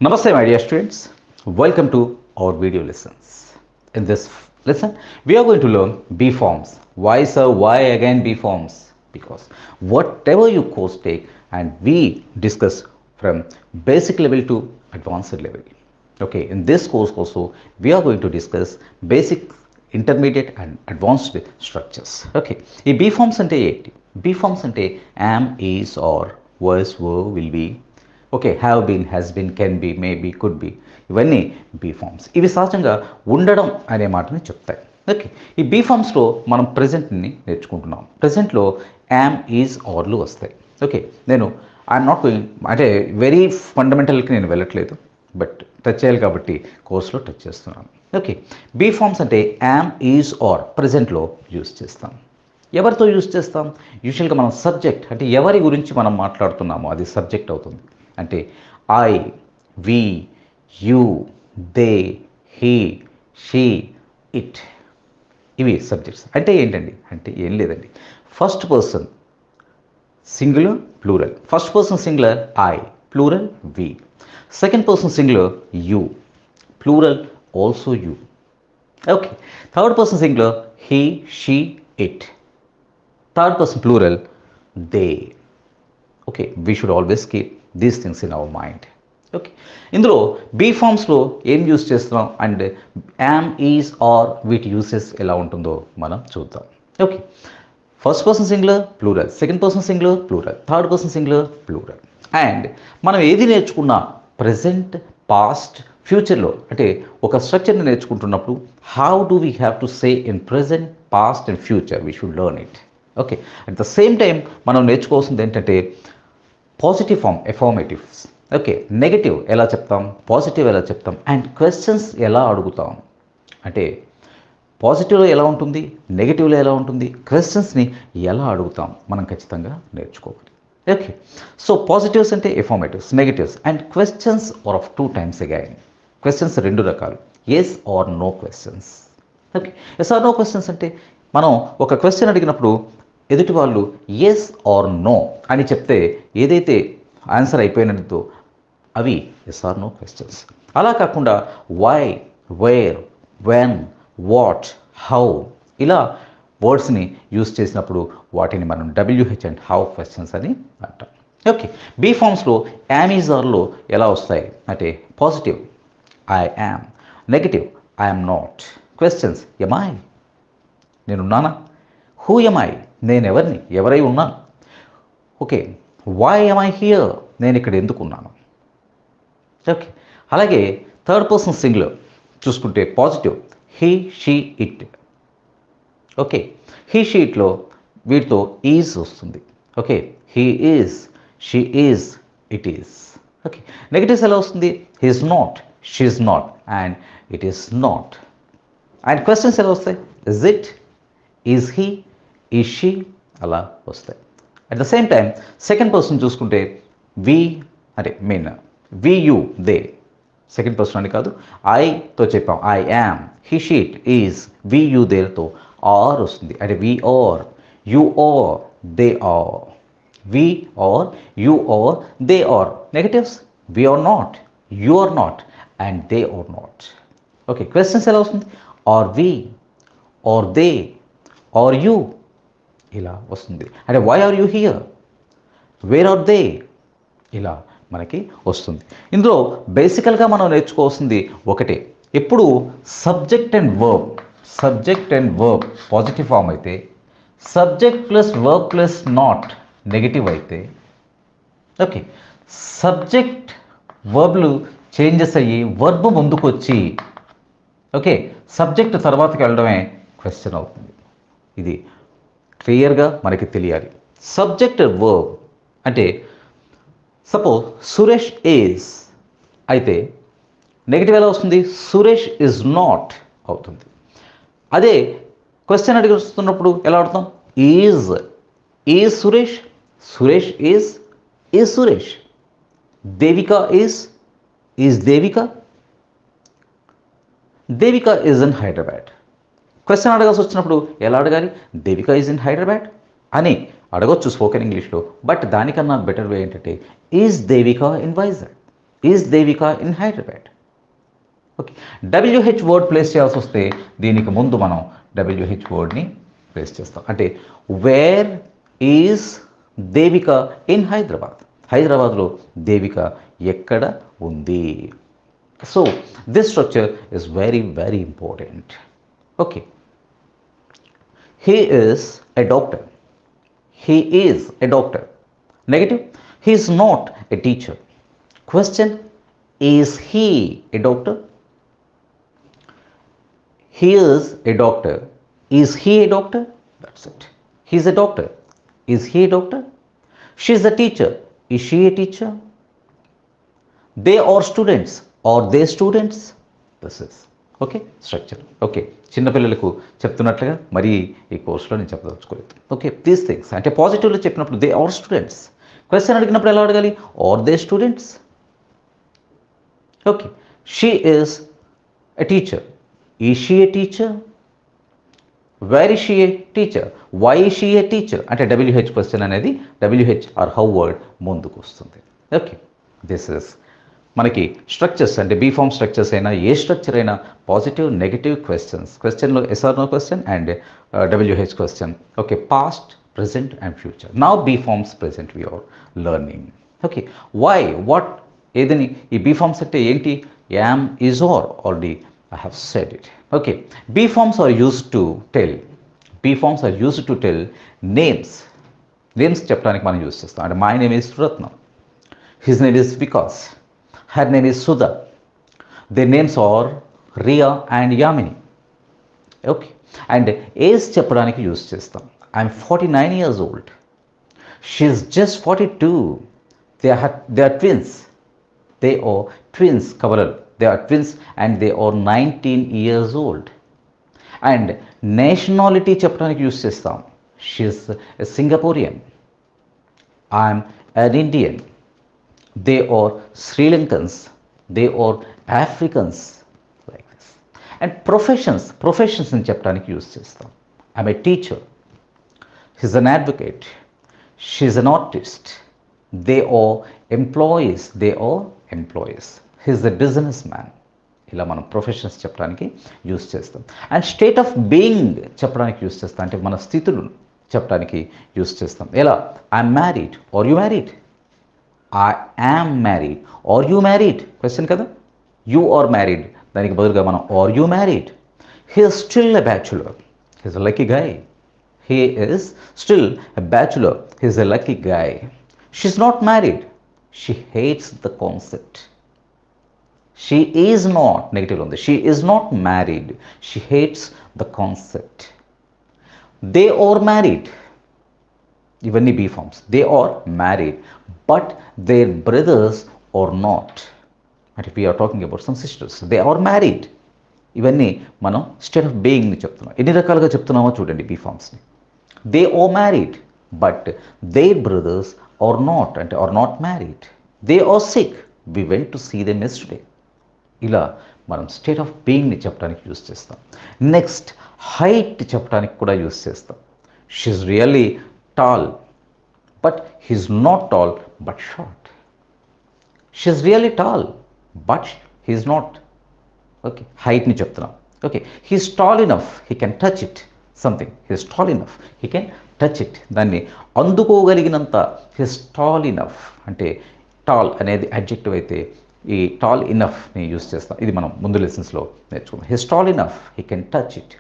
Namaste, my dear students. Welcome to our video lessons. In this lesson, we are going to learn B forms. Why, sir? Why again B forms? Because whatever you course take, and we discuss from basic level to advanced level. Okay, in this course also, we are going to discuss basic, intermediate, and advanced structures. Okay, ఈ B forms అంటే ఏంటి? B forms అంటే am, is, or, was, were, will be. Okay, have been, has been, can be, may be, could be, ఇవన్నీ be forms. ఇవి సహజంగా ఉండడం అనే మాటని చెప్తాయి. ఓకే, ఈ బీ ఫామ్స్లో మనం ప్రజెంట్ని నేర్చుకుంటున్నాం. ప్రజెంట్లో యామ్, ఈజ్, ఆర్లు వస్తాయి. ఓకే, నేను ఐఎమ్ నాట్ గోయింగ్, అంటే వెరీ ఫండమెంటల్కి నేను వెళ్ళట్లేదు, బట్ టచ్ చేయాలి కాబట్టి కోర్స్లో టచ్ చేస్తున్నాను. ఓకే, బీ ఫామ్స్ అంటే యామ్, ఈజ్, ఆర్ ప్రజెంట్లో యూజ్ చేస్తాం. ఎవరితో యూజ్ చేస్తాం? యూజువల్గా మనం సబ్జెక్ట్, అంటే ఎవరి గురించి మనం మాట్లాడుతున్నామో అది సబ్జెక్ట్ అవుతుంది. అంటే I, we, you, they, he, she, it, ఇవి సబ్జెక్ట్స్. అంటే ఏంటండి? అంటే ఏం లేదండి. First person singular, plural. First person singular I, plural we. Second person singular you, plural also you. Okay, third person singular he, she, it. Third person plural they. Okay, we should always keep these things in our mind. Okay, ఇందులో be ఫామ్స్లో ఏం use చేస్తున్నాం and am, is, are వీటి uses ఎలా ఉంటుందో మనం చూద్దాం. Okay, first person singular plural, second person singular plural, third person singular plural. And మనం ఏది నేర్చుకున్నా ప్రజెంట్, పాస్ట్, ఫ్యూచర్లో, అంటే ఒక స్ట్రక్చర్ని నేర్చుకుంటున్నప్పుడు how do we have to say in present, past and future, we should learn it. Okay, at the same time మనం నేర్చుకోవాల్సింది ఏంటంటే positive form, affirmatives. Okay, negative ఎలా చెప్తాం, పాజిటివ్ ఎలా చెప్తాం, అండ్ క్వశ్చన్స్ ఎలా అడుగుతాం. అంటే పాజిటివ్లో ఎలా ఉంటుంది, నెగటివ్లో ఎలా ఉంటుంది, క్వశ్చన్స్ని ఎలా అడుగుతాం మనం ఖచ్చితంగా నేర్చుకోవాలి. ఓకే, సో పాజిటివ్స్ అంటే affirmatives, negatives and questions are of two times again. Questions రెండు రకాలు, yes or no questions. Okay, yes or no questions అంటే మనం ఒక క్వశ్చన్ అడిగినప్పుడు ఎదుటి వాళ్ళు ఎస్ ఆర్ నో అని చెప్తే ఏదైతే ఆన్సర్ అయిపోయినదో అవి ఎస్ ఆర్ నో క్వశ్చన్స్. అలా కాకుండా why, where, when, what, how ఇలా వర్డ్స్ని యూజ్ చేసినప్పుడు వాటిని మనం డబ్ల్యూహెచ్ అండ్ హౌ క్వశ్చన్స్ అని అంటాం. ఓకే, బీ ఫామ్స్లో యామ్, ఈజ్, ఆర్లో ఎలా వస్తాయి అంటే positive I am, negative I am not, questions am I, నేనున్నానా, హూ ఎమ్ ఐ, నేను ఎవరిని, ఎవరై ఉన్నాను. Okay, why am I here, నేను ఇక్కడ ఎందుకు ఉన్నాను. ఓకే, అలాగే థర్డ్ పర్సన్ సింగులర్ చూసుకుంటే positive he, she, it. Okay, he, she, ఇట్లో వీటితో ఈజ్ వస్తుంది. Okay, he is, she is, it is. Okay, negatives ఎలా వస్తుంది? He is not, she is not and it is not. And questions ఎలా వస్తాయి? Is it, is he, is she, అలా వస్తాయి. At the same time second person చూసుకుంటే we, అంటే mean we, you, they. Second person అని కాదు, ఐతో చెప్పాం I am, he, she, it, is, we, you, దేతో ఆర్ వస్తుంది. అంటే we are, you are, they are. We are, you are, they are. Negatives we are not, you are not and they are not. Okay, questions ఎలా వస్తుంది? Are we, are they, are you, ఇలా వస్తుంది. అంటే why are you here, where are they, ఇలా మనకి వస్తుంది. ఇందులో బేసికల్గా మనం నేర్చుకోవాల్సింది ఒకటే, ఎప్పుడు subject and verb, subject and verb positive form అయితే, subject plus verb plus not negative అయితే, ఓకే, సబ్జెక్ట్ వర్బ్లు చేంజెస్ అయ్యి వర్బ్ ముందుకు వచ్చి, ఓకే, సబ్జెక్ట్ తర్వాతకి వెళ్ళడమే క్వశ్చన్ అవుతుంది. ఇది క్లియర్గా మనకి తెలియాలి. సబ్జెక్ట్ వర్బ్ అంటే సపోజ్ సురేష్ ఈజ్ అయితే నెగిటివ్ ఎలా వస్తుంది? సురేష్ ఈజ్ నాట్ అవుతుంది. అదే క్వశ్చన్ అడిగి వస్తున్నప్పుడు ఎలా అడుగుతాం? Is, is Suresh, Suresh is Suresh. Devika is Devika, Devika is in Hyderabad. Question అడగాల్సి వచ్చినప్పుడు ఎలా అడగాలి? దేవిక ఈజ్ ఇన్ హైదరాబాద్ అని అడగొచ్చు స్పోకెన్ ఇంగ్లీష్లో. బట్ దానికన్నా బెటర్ వే ఏంటంటే is Devika in Vizag. Is Devika in Hyderabad. Okay, WH word place చేయాల్సి వస్తే దీనికి ముందు మనం డబ్ల్యూహెచ్ వర్డ్ని ప్లేస్ చేస్తాం. అంటే where is Devika in Hyderabad. హైదరాబాద్లో దేవిక ఎక్కడ ఉంది. So this structure is very very important. Okay, he is a doctor. He is a doctor. Negative. He is not a teacher. Question. Is he a doctor? He is a doctor. Is he a doctor? That's it. He is a doctor. Is he a doctor? She is a teacher. Is she a teacher? They are students. Are they students? This is okay structure. Okay, చిన్నపిల్లలకు చెప్తున్నట్లుగా మరి ఈ కోర్సులో నేను చెప్పదలుచుకోలేదు. Okay, these things అంటే పాజిటివ్లో చెప్పినప్పుడు they are students. Question అడిగినప్పుడు ఎలా అడగాలి? Are they students. Okay, she is a teacher. Is she a teacher? Where is she a teacher? Why is she a teacher? అంటే డబ్ల్యూహెచ్ క్వశ్చన్ అనేది WH or how word ముందుకు వస్తుంది. Okay, this is మనకి structures అంటే be form structures అయినా ఏ structure అయినా positive negative questions, క్వశ్చన్లో yes or no question and WH question. Okay, past present and future. Now B forms present we are learning. Okay, why, what, ఏదని ఈ B forms అంటే ఏంటి? am, is, or already I have said it. Okay, B forms are used to tell, B forms are used to tell names. Names చెప్పడానికి మనం use చేస్తాం. అంటే my name is Ratnam, his name is Vikas, her name is Sudha, they names are Riya and Yamini. Okay, and age చెప్పడానికి use చేస్తాం. I'm 49 years old. She is just 42. They are twins. They are twins, Kavaral. They are twins and they are 19 years old. And nationality చెప్పడానికి use చేస్తాం. She is a Singaporean. I'm an Indian. They are Sri Lankans. They are Africans. Like this. And professions అని చెప్పడానికి use చేస్తాం. I'm a teacher. He's an advocate. She's an artist. They are employees. He's a businessman. ఇలా మనం professions చెప్పడానికి use చేస్తాం. And state of being చెప్పడానికి use చేస్తాం. అంటే మన స్థితులు చెప్పడానికి యూజ్ చేస్తాం. ఎలా? I'm married are you married, I am married are you married. Question కదా, యు ఆర్ మ్యారీడ్ దానికి బదులుగా మనం are you married. He is still a bachelor. He is a lucky guy. He is still a bachelor. He is a lucky guy. She's not married. She hates the concept. She is not, negative on this. She is not married. She hates the concept. They are married. Even B forms. They are married. But their brothers are not. And if we are talking about some sisters, they are married. ఇవన్నీ మనం state of బీయింగ్ని చెప్తున్నాం. ఎన్ని రకాలుగా చెప్తున్నామో చూడండి be ఫార్మ్స్ని. They are married, but their brothers are not, and are not married. They are sick. We went to see them yesterday. ఇలా మనం state of బీయింగ్ని చెప్పడానికి use చేస్తాం. నెక్స్ట్ హైట్ చెప్పడానికి కూడా యూజ్ చేస్తాం. She's really tall, but he's not tall but short. She's really tall but he's not. Okay, హైట్ని చెప్తున్నాం. Okay, he's tall enough, he can touch it. Something, he's tall enough, he can touch it. దాన్ని అందుకోగలిగినంత, he's tall enough. అంటే tall అనేది adjective అయితే ఈ tall ఇనఫ్ని use చేస్తాం. ఇది మనం ముందు లెసన్స్లో నేర్చుకున్నాం. He's tall enough, he can touch it.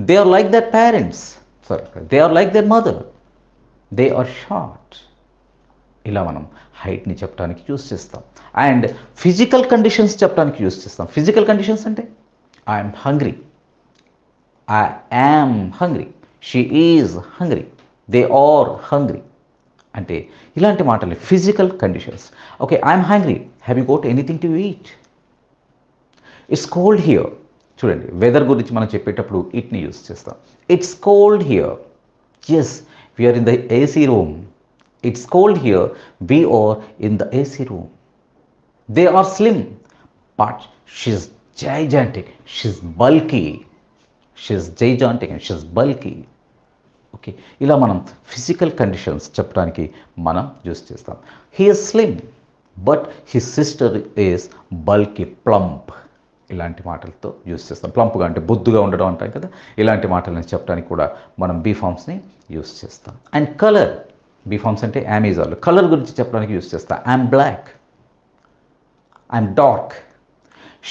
They are like their parents, they are like their mother, they are short. ఇలా మనం హైట్ని చెప్పడానికి యూజ్ చేస్తాం. అండ్ ఫిజికల్ కండిషన్స్ చెప్పడానికి యూజ్ చేస్తాం. ఫిజికల్ కండిషన్స్ అంటే I'm hungry, I am hungry. She is hungry. They are hungry. అంటే ఇలాంటి మాటలు physical conditions. Okay, I'm hungry. Have you got anything to eat? It's cold here. చూడండి, weather గురించి మనం చెప్పేటప్పుడు ఇట్ని యూజ్ చేస్తాం. It's cold here. Yes, we're in the AC room. It's cold here. We are in the AC room. They are slim, but she's gigantic. She's bulky. She's gigantic and she's bulky. Okay, ఇలా మనం physical conditions చెప్పడానికి మనం use చేస్తాం. He is slim, but his sister is bulky, plump. ఇలాంటి మాటలతో use చేస్తాం. ప్లంప్గా అంటే బొద్దుగా ఉండడం అంటాం కదా, ఇలాంటి మాటలని చెప్పడానికి కూడా మనం బీ ఫామ్స్ని యూస్ చేస్తాం. అండ్ కలర్, బీ ఫామ్స్ అంటే అమెజాన్లు, కలర్ గురించి చెప్పడానికి యూస్ చేస్తాం. I'm black, I'm dark,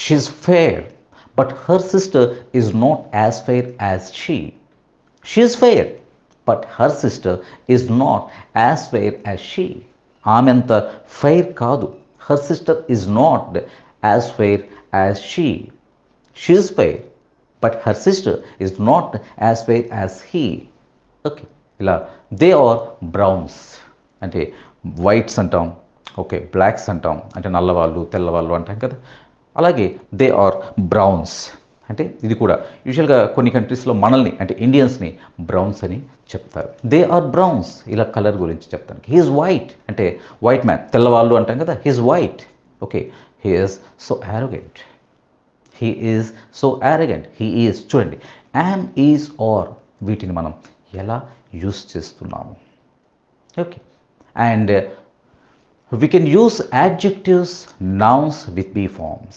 she's fair, but her sister is not as fair as she. She's fair but her sister is not as fair as she. ఆమె అంత fair కాదు. Her sister is not as fair as she. She is fair but her sister is not as fair as he. Okay, ఇలా they are browns అంటే whites అంటాం, okay, blocks అంటాం అంటే నల్లవాళ్ళు తెల్లవాళ్ళు అంటాం కదా. అలాగే దే ఆర్ బ్రౌన్స్ అంటే ఇది కూడా యూజువల్గా కొన్ని కంట్రీస్లో మనల్ని అంటే ఇండియన్స్ని బ్రౌన్స్ అని చెప్తారు. దే ఆర్ బ్రౌన్స్, ఇలా కలర్ గురించి చెప్తాను. హీఈస్ వైట్ అంటే వైట్ మ్యాన్, తెల్లవాళ్ళు అంటాం కదా, he's white. Okay, he is so arrogant, he is so arrogant, he is. చూడండి, యామ్, ఈజ్, ఆర్ వీటిని మనం ఎలా యూస్ చేస్తున్నాము. Okay, and we can use adjectives, nouns with be forms.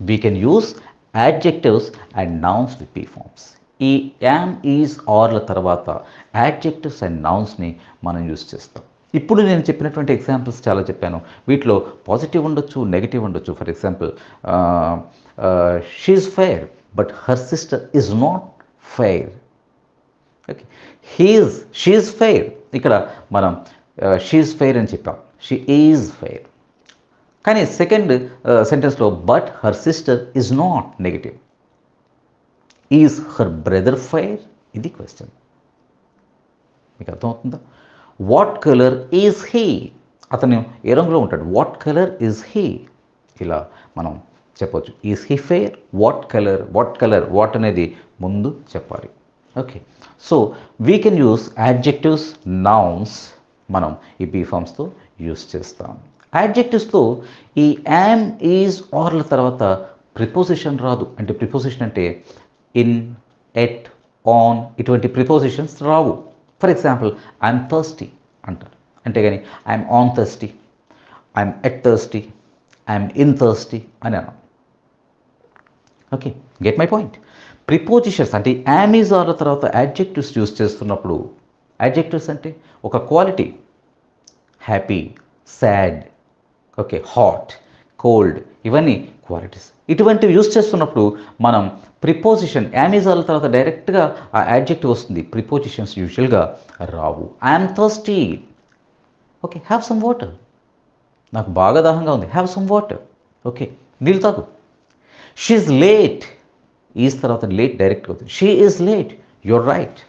We can use adjectives and nouns with be forms. ఈ am, is, ఆర్ల తర్వాత adjectives and nounsని మనం use చేస్తాం. ఇప్పుడు నేను చెప్పినటువంటి ఎగ్జాంపుల్స్ చాలా చెప్పాను. వీటిలో పాజిటివ్ ఉండొచ్చు, నెగిటివ్ ఉండొచ్చు. For example, she's fair but her sister is not fair. Okay, she's fair, ఇక్కడ మనం షీఈ్ ఫెయిర్ అని చెప్పాం, షీ ఈజ్ ఫెయిర్. కానీ సెకండ్ సెంటెన్స్లో but her sister is not, negative. Is her brother fair, ఇది question. మీకు అర్థమవుతుందా? వాట్ కలర్ ఈజ్ హీ, అతను ఏ రంగులో ఉంటాడు, వాట్ కలర్ ఈజ్ హీ, ఇలా మనం చెప్పవచ్చు. Is he fair, what colour, what అనేది ముందు చెప్పాలి. Okay, so we can use adjectives, nouns మనం ఈ బీ ఫామ్స్తో యూస్ చేస్తాం. యాడ్జెక్టివ్స్తో ఈ యామ్, ఈజ్, ఆర్ల తర్వాత ప్రిపోజిషన్ రాదు. అంటే ప్రిపోజిషన్ అంటే ఇన్, ఎట్, ఆన్ ఇటువంటి prepositions Rao. For example, I'm thirsty అంటారు, అంటే కానీ I'm on thirsty, I'm at thirsty, I'm in thirsty అని అన్నాం. Okay, get my point. Prepositions అంటే యామ్, ఈజ్, ఆర్ల తర్వాత యాడ్జెక్టివ్స్ యూస్ చేస్తున్నప్పుడు, యాడ్జెక్టివ్స్ అంటే ఒక quality, happy, sad, okay, hot, cold, ఇవన్నీ క్వాలిటీస్. ఇటువంటివి యూస్ చేస్తున్నప్పుడు మనం ప్రిపోజిషన్ యామిజాల తర్వాత డైరెక్ట్గా ఆ యాడ్జెక్టివ్ వస్తుంది. ప్రిపోజిషన్స్ యూజువల్గా రావు. I'm thirsty, okay, have some water, నాకు బాగా దాహంగా ఉంది, హ్యావ్ సమ్ వాటర్, ఓకే, నీళ్ళు తాగు. షీఈ్ లేట్, ఈజ్ తర్వాత లేట్ డైరెక్ట్గా అవుతుంది. She is late, your right,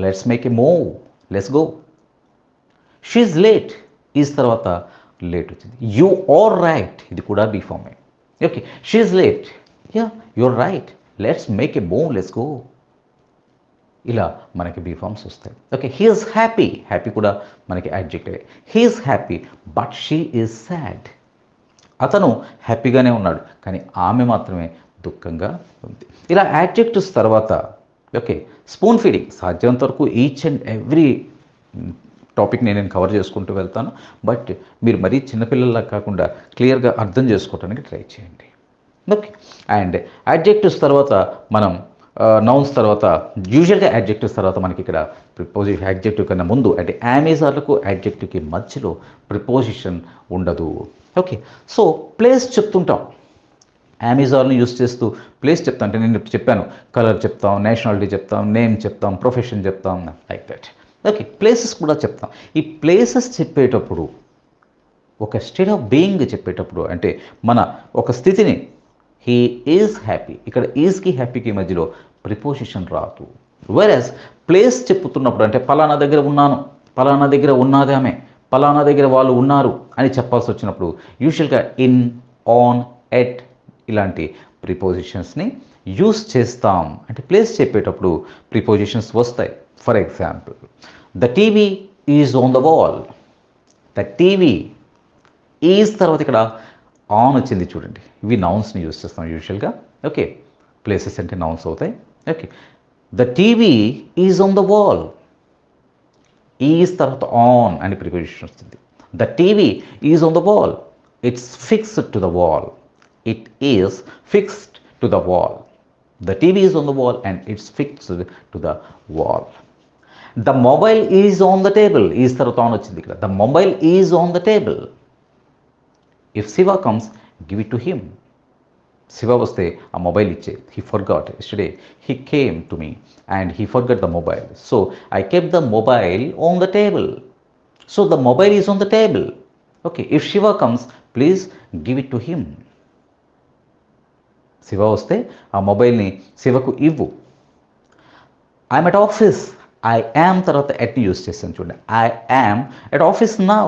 let's make a move, let's go. She's late, is తర్వాత లేట్ వచ్చింది. యు ఆర్ రైట్, ఇది కూడా బీ ఫామే. Okay, she's late, yeah your right, let's make a move, let's go. ఇలా మనకి be forms వస్తాయి. Okay, he is happy, happy కూడా మనకి adjective. He is happy but she is sad, అతను హ్యాపీగానే ఉన్నాడు కానీ ఆమె మాత్రమే దుఃఖంగా ఉంది. ఇలా యాడ్జెక్టివ్స్ తర్వాత, ఓకే, స్పూన్ ఫీడింగ్, సాధ్యమంత వరకు ఈచ్ అండ్ ఎవ్రీ టాపిక్ని నేను కవర్ చేసుకుంటూ వెళ్తాను. బట్ మీరు మరీ చిన్నపిల్లల్లా కాకుండా క్లియర్గా అర్థం చేసుకోవడానికి ట్రై చేయండి. ఓకే, అండ్ యాడ్జెక్టివ్స్ తర్వాత మనం నౌన్స్ తర్వాత, యూజువల్గా యాడ్జెక్టివ్స్ తర్వాత మనకి ఇక్కడ ప్రిపోజిషన్, యాడ్జెక్టివ్ కన్నా ముందు అంటే యామిజార్లకు యాడ్జెక్టివ్కి మధ్యలో ప్రిపోజిషన్ ఉండదు. ఓకే, సో ప్లేస్ చెప్తుంటాం, అమెజాన్ని యూస్ చేస్తూ ప్లేస్ చెప్తాం. అంటే నేను చెప్పాను, కలర్ చెప్తాం, నేషనాలిటీ చెప్తాం, నేమ్ చెప్తాం, ప్రొఫెషన్ చెప్తాం, లైక్ దట్. ఓకే, ప్లేసెస్ కూడా చెప్తాం. ఈ ప్లేసెస్ చెప్పేటప్పుడు ఒక స్టేట్ ఆఫ్ బీయింగ్ చెప్పేటప్పుడు అంటే మన ఒక స్థితిని, హీ ఈజ్ హ్యాపీ, ఇక్కడ ఈజ్కి హ్యాపీకి మధ్యలో ప్రిపోజిషన్ రాదు. వేరస్ ప్లేస్ చెప్పుతున్నప్పుడు అంటే పలానా దగ్గర ఉన్నాను, పలానా దగ్గర ఉన్నది ఆమె, పలానా దగ్గర వాళ్ళు ఉన్నారు అని చెప్పాల్సి వచ్చినప్పుడు యూజువల్గా ఇన్, ఆన్, ఎట్ ఇలాంటి ప్రిపోజిషన్స్ని యూస్ చేస్తాం. అంటే ప్లేస్ చెప్పేటప్పుడు ప్రిపోజిషన్స్ వస్తాయి. For example, the TV is on the wall, the TV is తర్వాత ఇక్కడ ఆన్ వచ్చింది చూడండి. ఇవి నౌన్స్ని యూస్ చేస్తాం యూజువల్గా. ఓకే, ప్లేసెస్ అంటే నౌన్స్ అవుతాయి. Okay, the TV is on the wall, is తర్వాత ఆన్ అని ప్రిపోజిషన్ వస్తుంది. The TV is on the wall, It's fixed to the wall. It is fixed to the wall. The TV is on the wall and it's fixed to the wall. The mobile is on the table. Is తర్వాత on వచ్చింది ఇక్కడ. The mobile is on the table. If Shiva comes, give it to him. Shiva వస్తే ఆ mobile ఇచ్చే. He forgot yesterday. He came to me and he forgot the mobile. So I kept the mobile on the table. So the mobile is on the table. Okay, if Shiva comes, please give it to him. Shiva వస్తే ఆ మొబైల్ని శివకు ఇవ్వు. I'm at office. I am తర్వాత ఎట్ని use చేస్తాను చూడండి. I am at office now.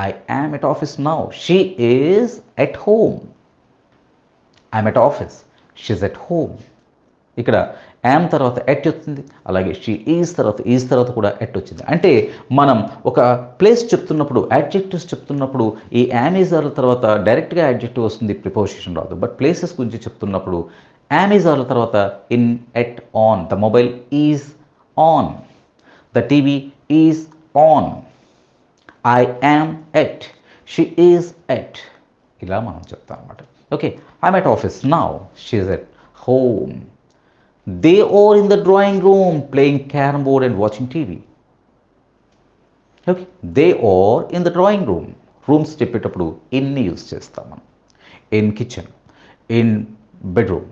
I am at office now. She is at home. I'm at office. She is at home. ఇక్కడ yam తర్వాత ఎట్ వచ్చింది, అలాగే షీ ఈజ్ తర్వాత కూడా at వచ్చింది. అంటే మనం ఒక ప్లేస్ చెప్తున్నప్పుడు, యాడ్జెక్టివ్స్ చెప్తున్నప్పుడు ఈ యామ్ ఈజ్ ఆర్ తర్వాత డైరెక్ట్గా యాడ్జెక్టివ్ వస్తుంది, ప్రిపోజిషన్ రాదు. బట్ ప్లేసెస్ గురించి చెప్తున్నప్పుడు యామ్ ఈజ్ ఆర్ తర్వాత in, at, on. The mobile is on. The TV is on. I am at. She is at. ఇలా మనం చెప్తాం అన్నమాట. Okay, I'm at office now. She is at home. They are in the drawing room playing carrom board and watching TV. Okay, they are in the drawing room. Rooms చెప్పేటప్పుడు ఇన్ని use చేస్తాం మనం. In kitchen, in bedroom,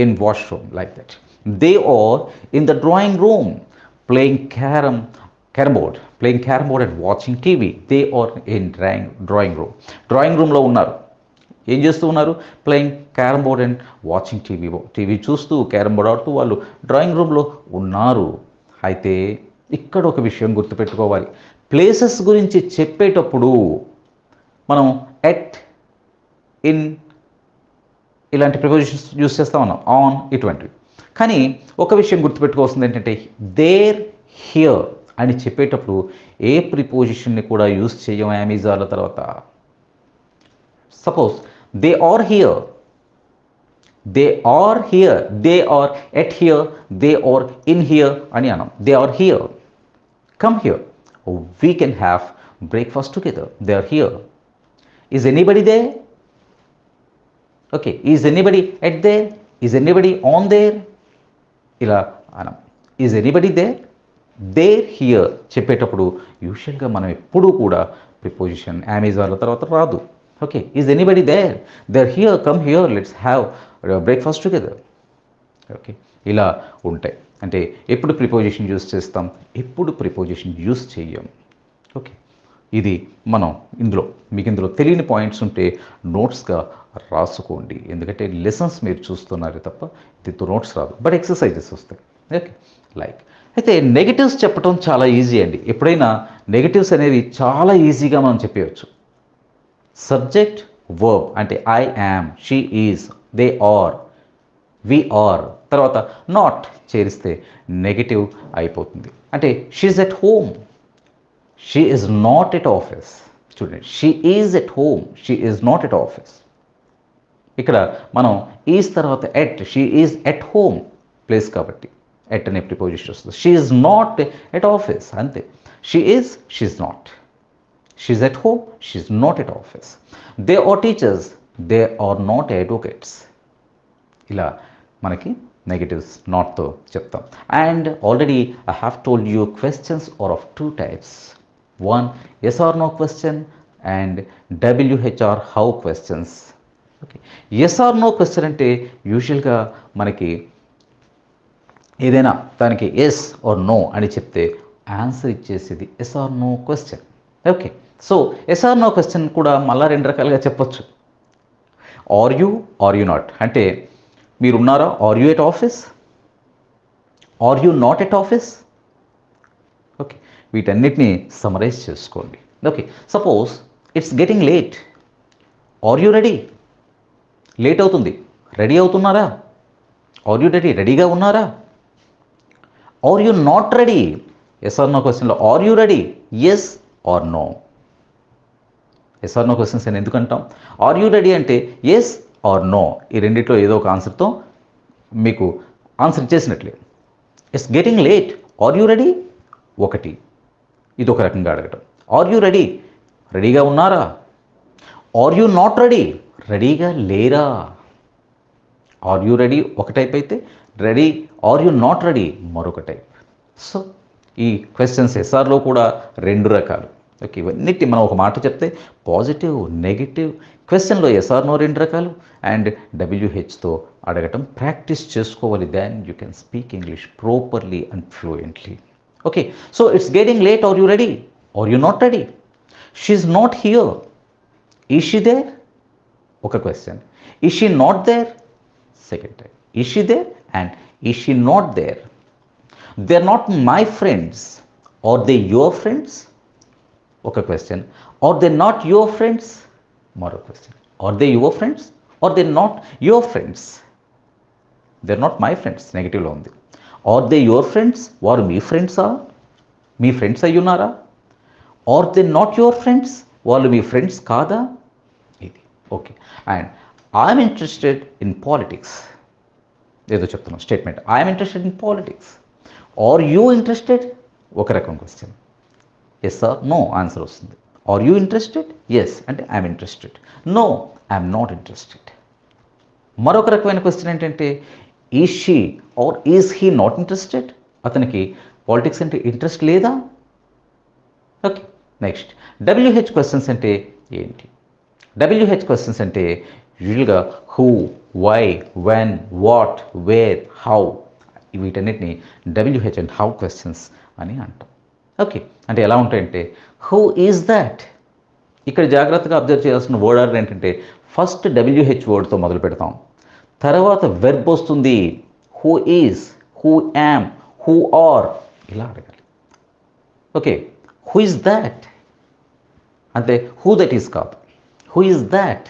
in washroom, like that. They are in the drawing room playing carrom board and watching TV. They are in drawing room. Drawing room లో ఉన్నారు. ఏం చేస్తూ ఉన్నారు? Playing carrom board and watching TV చూస్తూ carrom board ఆడుతూ వాళ్ళు drawing రూమ్లో ఉన్నారు. అయితే ఇక్కడ ఒక విషయం గుర్తుపెట్టుకోవాలి. ప్లేసెస్ గురించి చెప్పేటప్పుడు మనం ఎట్, ఇన్ ఇలాంటి ప్రిపోజిషన్స్ యూస్ చేస్తూ ఉన్నాం, ఆన్ ఇటువంటివి. కానీ ఒక విషయం గుర్తుపెట్టుకోవాల్సింది ఏంటంటే దేర్, హియర్ అని చెప్పేటప్పుడు ఏ ప్రిపోజిషన్ని కూడా యూస్ చేయం అమెజాన్ల తర్వాత. Suppose they are here, they are here, they are at here, they are in here అని అన్నాం. They are here. Come here. We can have breakfast together. They are here. Is anybody there? Okay, is anybody at there? Is anybody on there? ఇలా అన్నాం. Is anybody there? There, here చెప్పేటప్పుడు యూజువల్గా మనం ఎప్పుడూ కూడా preposition అమెజాన్ల తర్వాత రాదు. Okay, is anybody there? There here, come here, let's have breakfast together. Okay, ఇలా ఉంటాయి. అంటే ఎప్పుడు ప్రిపోజిషన్ యూస్ చేస్తాం, ఎప్పుడు ప్రిపోజిషన్ యూస్ చెయ్యం. ఓకే, ఇది మనం మీకు ఇందులో తెలియని పాయింట్స్ ఉంటే నోట్స్గా రాసుకోండి. ఎందుకంటే లెసన్స్ మీరు చూస్తున్నారు తప్ప దీంతో నోట్స్ రాదు, బట్ ఎక్సర్సైజెస్ వస్తాయి. ఓకే, లైక్ అయితే నెగటివ్స్ చెప్పడం చాలా ఈజీ అండి. ఎప్పుడైనా నెగటివ్స్ అనేవి చాలా ఈజీగా మనం చెప్పేయచ్చు. సబ్జెక్ట్, వర్బ్ అంటే I am, she is, they are, we are, తర్వాత నాట్ చేరిస్తే నెగటివ్ అయిపోతుంది. అంటే she's at home, she is not at office. చూడండి, she is at home, she is not at office. ఇక్కడ మనం ఈజ్ తర్వాత at, she is at home, place కాబట్టి at అనే ప్రిపోజిషన్ వస్తుంది. She is not at office, అంతే. She is, she is not. She's at home, she's not at office. They are teachers, they are not advocates. ఇలా మనకి negatives నాట్తో చెప్తాం. And already I have told you questions are of two types. One yes or no question and WHR how questions. Okay, yes or no question అంటే యూజువల్గా మనకి ఏదైనా దానికి yes or no అని చెప్తే ఆన్సర్ ఇచ్చేసేది yes or no question. Okay, so yes or no question కూడా మళ్ళీ రెండు రకాలుగా చెప్పొచ్చు. ఆర్ యూ నాట్ అంటే మీరు ఉన్నారా, are you at office, are you not at office. Okay, వీటన్నిటిని సమరైజ్ చేసుకోండి. Okay, suppose it's getting late, are you ready? Late అవుతుంది, రెడీ అవుతున్నారా? ఆర్ యూ రెడీ, రెడీగా ఉన్నారా? Are you not ready? Yes or no క్వశ్చన్లో are you ready, yes or no. Yes or no questions అని ఎందుకు అంటాం? Are you ready అంటే yes or no, ఈ రెండిట్లో ఏదో ఒక ఆన్సర్తో మీకు answer ఇచ్చేసినట్లే. It's getting late, are you ready ఒకటి, ఇది ఒక రకంగా అడగటం. ఆర్ యూ రెడీ, రెడీగా ఉన్నారా? ఆర్ యూ నాట్ రెడీ, రెడీగా లేరా. ఆర్ యూ రెడీ ఒక టైప్ అయితే, ready are you not ready మరొక టైప్. సో ఈ క్వశ్చన్స్ ఎస్ఆర్లో కూడా రెండు రకాలు. ఓకే, ఇవన్నిటి మనం ఒక మాట చెప్తే పాజిటివ్ నెగిటివ్, క్వశ్చన్లో ఎస్ఆర్ నో రెండు రకాలు, అండ్ డబ్ల్యూహెచ్తో అడగటం ప్రాక్టీస్ చేసుకోవాలి. Then you can speak English properly and fluently. Okay, so it's getting late, are you ready, are you not ready, she's not here, is she there ఒక question, is she not there second time, is she there and is she not there, they are not my friends, are they your friends ఒక question, are they not your friends మరో question, are they your friends are they not your friends, they are not my friends నెగిటివ్లో ఉంది, are they your friends వారు మీ ఫ్రెండ్సా, మీ friends అయ్యున్నారా, are they not your friends వాళ్ళు మీ ఫ్రెండ్స్ కాదా, ఇది okay. And I'm interested in politics, ఏదో చెప్తున్నాం statement, I'm interested in politics, are you interested ఒక రకం question, yes or no answer వస్తుంది. ఆర్ యూ ఇంట్రెస్టెడ్, ఎస్ అంటే I'm interested, no I'm not interested. మరొక రకమైన క్వశ్చన్ ఏంటంటే is she or is he not interested, అతనికి politics అంటే interest లేదా. ఓకే, నెక్స్ట్ డబ్ల్యూహెచ్ క్వశ్చన్స్ అంటే ఏంటి. డబ్ల్యూహెచ్ క్వశ్చన్స్ అంటే యూజువల్గా who, why, when, what, where, how, వీటన్నిటిని డబ్ల్యూహెచ్ అండ్ హౌ క్వశ్చన్స్ అని అంటాం. ఓకే, అంటే ఎలా ఉంటాయంటే హూ ఈజ్ దాట్, ఇక్కడ జాగ్రత్తగా అబ్జర్వ్ చేయాల్సిన వర్డ్ ఆర్డర్ ఏంటంటే ఫస్ట్ డబ్ల్యూహెచ్ వర్డ్తో మొదలు పెడతాం, తర్వాత వెర్బ్ వస్తుంది, who is, who am, who are, ఇలా అడగాలి. ఓకే, హూ ఈజ్ దాట్ అంటే హూ దట్ ఈస్ కాదు, who is that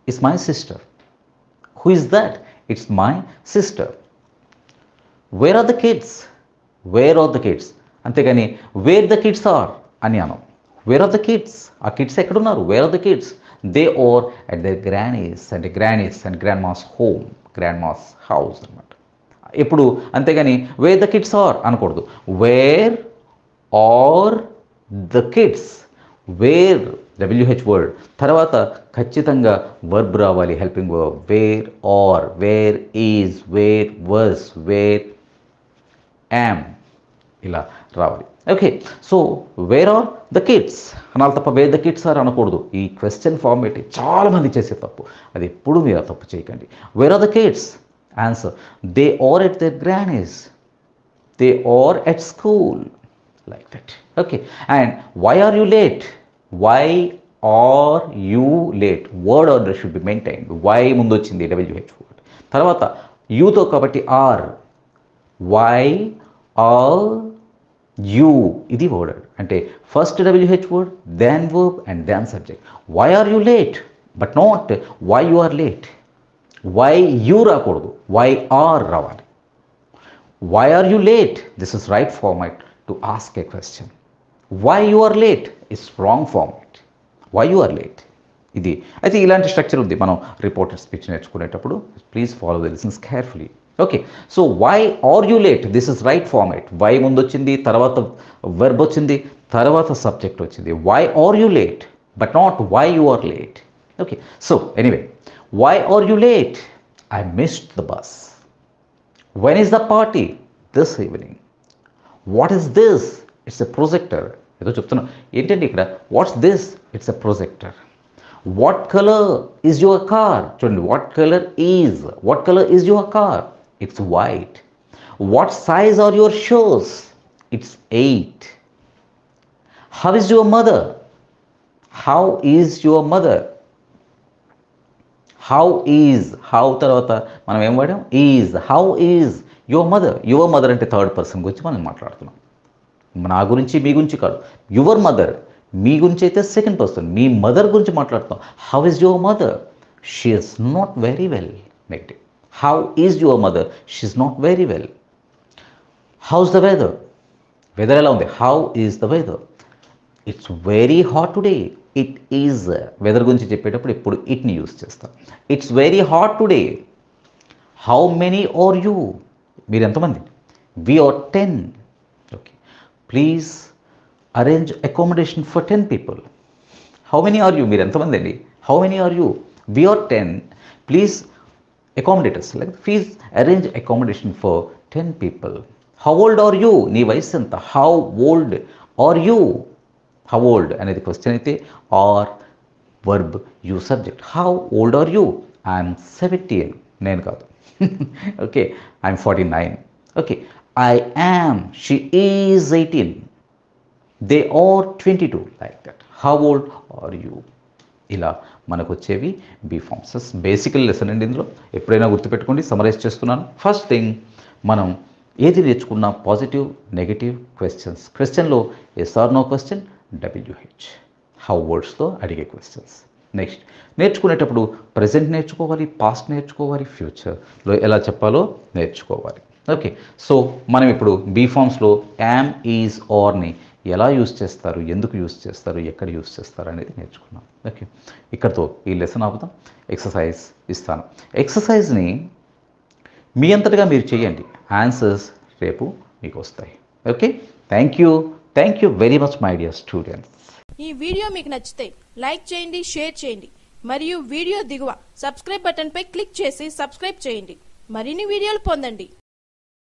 it's my sister, who is that it's my sister. Where are the kids, where are the kids, అంతేగాని where the kids are అని అనం. Where are the kids, ఆ kids ఎక్కడున్నారు, where are the kids, they are at the granny's, అంటే granny's and grandma's home, grandma's house అనమాట. ఎప్పుడు అంతేగాని where the kids are అనకూడదు, where are the kids, where WH word తర్వాత ఖచ్చితంగా verb రావాలి, helping verb, where are, where is, where was, where am, ఇలా రావాలి. Okay, so where are the kids అనాలి తప్ప వేర్ ద కిడ్స్ ఆర్ అనకూడదు. ఈ క్వశ్చన్ ఫార్మేట్ చాలామంది చేసే తప్పు, అది ఎప్పుడు మీరు ఆ తప్పు చేయకండి. Where are the kids, answer they are at their grannies, they are at school, like that. Okay, and why are you late, why are you late, word order should be maintained. Why ముందు వచ్చింది W H word, తర్వాత యూతో కాబట్టి are, why are you, ఇది word అంటే first W H word, then verb and then subject. Why are you late but not why you are late, why you రాకూడదు, why are రావాలి. Why are you late, this is right format to ask a question. Why you are late is wrong format, why you are late. ఇది అయితే ఇలాంటి structure ఉంది మనం reported speech నేర్చుకునేటప్పుడు. Please follow the lessons carefully. Okay, so why are you late, this is right format. Why ముందు వచ్చింది, తర్వాత verb వచ్చింది, తర్వాత సబ్జెక్ట్ వచ్చింది. Why are you late but not why you are late. Okay, so anyway, why are you late, I missed the bus. When is the party, this evening. What is this, it's a projector. ఏదో చెప్తున్నా ఏంటంటే ఇక్కడ what's this, it's a projector. What colour is your car, చూడండి what colour is, what colour is your car, it's white. What size are your shoes, it's 8. How is your mother, how is your mother. How is, how తర్వాత మనం ఏం వాడాం, is. How is your mother, your mother అంటే third person గురించి మనం మాట్లాడుతున్నాం, నా గురించి మీ గురించి కాదు. యువర్ మదర్, మీ గురించి అయితే సెకండ్ పర్సన్, మీ మదర్ గురించి మాట్లాడుతాం. How is your mother, she is not very well, negative. How is your mother, she is not very well. How's the weather, weather ఎలా ఉంది, how is the weather, it's very hot today, it is. Weather గురించి చెప్పేటప్పుడు ఎప్పుడు ఇట్ని use చేస్తాం. It's very hot today. How many are you, మీరు ఎంతమంది, we are 10. Okay, please arrange accommodation for 10 people. How many are you, మీరు ఎంతమంది అండి, how many are you, we are 10, please accommodate us, like please arrange accommodation for 10 people. How old are you, నీ వయసు ఎంత, how old are you, how old అనేది question అయితే are verb you subject. How old are you, I'm 17, నేను కాదు okay, I'm 49, okay, I am, she is 18, they are 22, like that. How old are you, ఇలా మనకు వచ్చేవి be forms. బేసికల్ lesson అండి. ఇందులో ఎప్పుడైనా గుర్తుపెట్టుకోండి, సమరైజ్ చేస్తున్నాను. ఫస్ట్ థింగ్, మనం ఏది నేర్చుకున్నా పాజిటివ్ నెగిటివ్ క్వశ్చన్స్. క్వశ్చన్లో yes or no question, WH how వర్డ్స్తో అడిగే క్వశ్చన్స్. నెక్స్ట్, నేర్చుకునేటప్పుడు ప్రజెంట్ నేర్చుకోవాలి, పాస్ట్ నేర్చుకోవాలి, ఫ్యూచర్లో ఎలా చెప్పాలో నేర్చుకోవాలి. ఓకే, సో మనం ఇప్పుడు బీ ఫార్మ్స్లో యామ్, ఈజ్, ఆర్ని ఎలా యూస్ చేస్తారు, ఎందుకు యూస్ చేస్తారు, ఎక్కడ యూస్ చేస్తారు అనేది నేర్చుకున్నాం. ఓకే, ఇక్కడతో ఈ లెసన్ ఆపుదాం. ఎక్సర్సైజ్ ఇస్తాను. ఎక్సర్సైజ్ని మీ అంతటగా మీరు చేయండి, ఆన్సర్స్ రేపు మీకు వస్తాయి. Okay, thank you very much my dear students. ఈ వీడియో మీకు నచ్చితే లైక్ చేయండి, షేర్ చేయండి, మరియు వీడియో దిగువ సబ్స్క్రైబ్ బటన్ పై క్లిక్ చేసి సబ్స్క్రైబ్ చేయండి. మరిన్ని వీడియోలు పొందండి.